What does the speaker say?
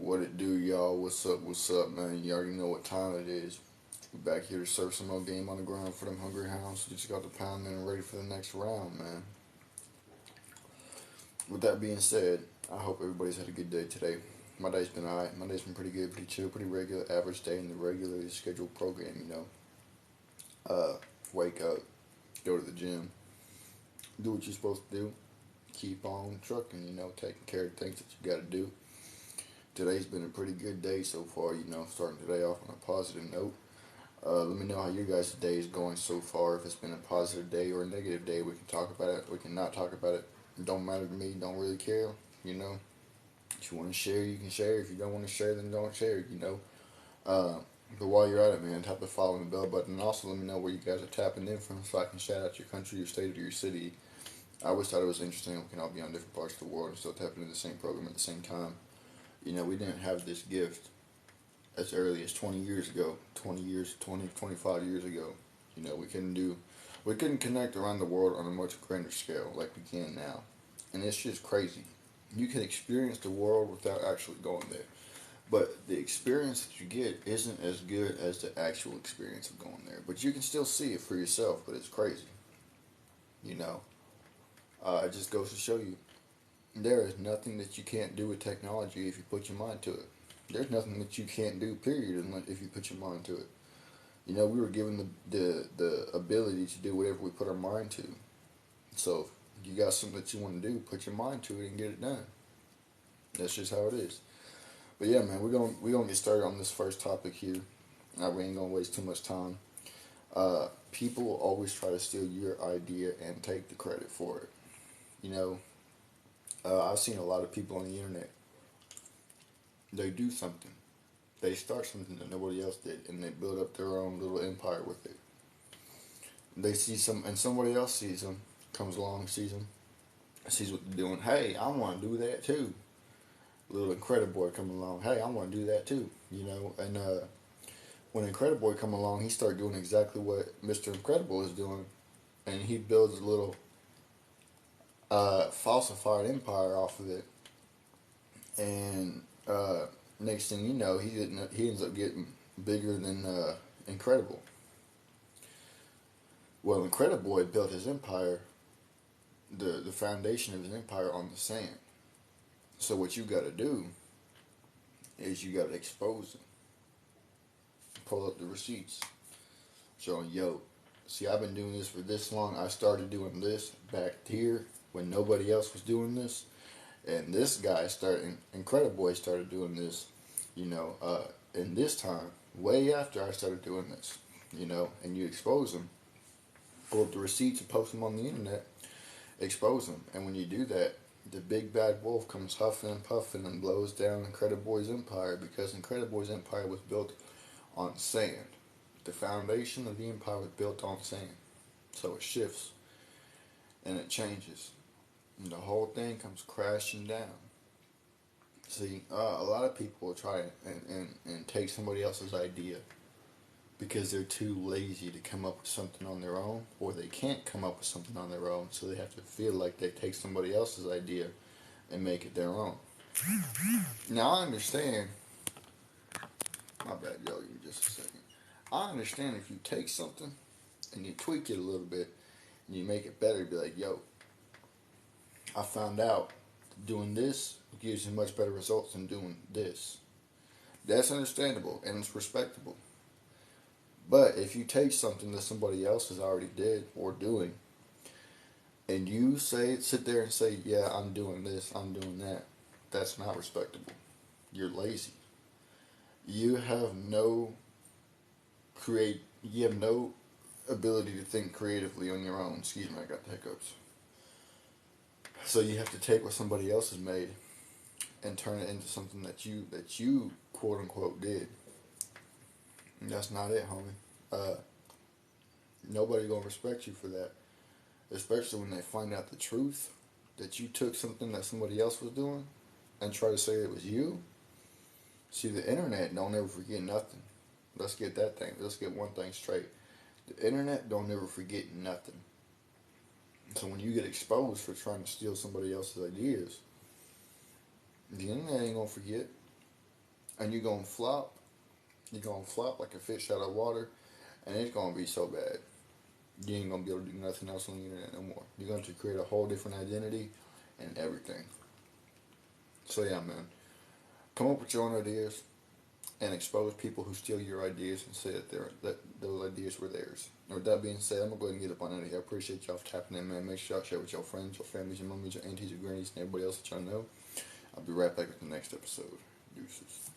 What it do, y'all? What's up, man? You already know what time it is. We back here to serve some more game on the ground for them hungry hounds. Just got the pound and ready for the next round, man. With that being said, I hope everybody's had a good day today. My day's been alright. My day's been pretty good, pretty chill, pretty regular, average day in the regularly scheduled program, wake up, go to the gym, do what you're supposed to do, keep on trucking, taking care of things that you gotta do. Today's been a pretty good day so far, starting today off on a positive note. Let me know how your guys' day is going so far. If it's been a positive day or a negative day, we can talk about it. We can not talk about it. It don't matter to me. Don't really care. You know, if you want to share, you can share. If you don't want to share, then don't share. Uh, but while you're at it, man, tap the follow and the bell button. And also let me know where you guys are tapping in from, so I can shout out your country, your state, or your city. I always thought it was interesting. We can all be on different parts of the world and still tap into the same program at the same time. We didn't have this gift as early as 20 years ago, 20 years, 20, 25 years ago. We couldn't connect around the world on a much grander scale like we can now. And it's just crazy. You can experience the world without actually going there. But the experience that you get isn't as good as the actual experience of going there. But you can still see it for yourself, but it's crazy. You know, it just goes to show you there is nothing that you can't do with technology if you put your mind to it. There's nothing that you can't do, period, if you put your mind to it. We were given the ability to do whatever we put our mind to. So, if you got something that you want to do, put your mind to it and get it done. That's just how it is. But yeah, man, we're gonna get started on this first topic here. We ain't gonna waste too much time. People will always try to steal your idea and take the credit for it. You know, I've seen a lot of people on the internet. They do something. They start something that nobody else did, and they build up their own little empire with it. They see and somebody else sees them, comes along, sees what they're doing. Hey, I want to do that too. Little Incrediboy come along. Hey, I want to do that too. And when Incrediboy come along, he start doing exactly what Mr. Incredible is doing, and he builds a little falsified empire off of it. And next thing you know, he ends up getting bigger than Incredible. Well, Incrediboy built his empire, the foundation of his empire on the sand. So what you got to do is you got to expose him, pull up the receipts, showing, yo, see, I've been doing this for this long. I started doing this back here when nobody else was doing this. And this guy Incrediboy started doing this, in this time, way after I started doing this, and you expose them, pull up the receipts and post them on the internet, expose them. And when you do that, the big bad wolf comes huffing and puffing and blows down Incrediboy's empire, because Incrediboy's empire was built on sand. The foundation of the empire was built on sand. So it shifts and it changes. And the whole thing comes crashing down. See, a lot of people will try and take somebody else's idea because they're too lazy to come up with something on their own, or they can't come up with something on their own, so they have to feel like they take somebody else's idea and make it their own. Now, I understand. My bad, y'all, give me just a second. I understand if you take something and you tweak it a little bit and you make it better, be like, yo, I found out doing this gives you much better results than doing this. That's understandable and it's respectable. But if you take something that somebody else has already did or doing, and you sit there and say, yeah, I'm doing this, I'm doing that, that's not respectable. You're lazy. You have no you have no ability to think creatively on your own. Excuse me, I got the hiccups. So you have to take what somebody else has made and turn it into something that you quote unquote did. And that's not it, homie. Nobody gonna respect you for that, especially when they find out the truth that you took something that somebody else was doing and try to say it was you. See, the internet don't ever forget nothing. Let's get one thing straight. The internet don't ever forget nothing. So when you get exposed for trying to steal somebody else's ideas, the internet ain't gonna forget. and you're gonna flop. You're gonna flop like a fish out of water, and it's gonna be so bad. You ain't gonna be able to do nothing else on the internet no more. You're going to create a whole different identity and everything. So yeah, man, come up with your own ideas and expose people who steal your ideas and say that those ideas were theirs. And with that being said, I'm gonna go ahead and get up on out of here. I appreciate y'all for tapping in, man. Make sure y'all share with your friends, your families, your mummies, your aunties, your grannies, and everybody else that y'all know. I'll be right back with the next episode. Deuces.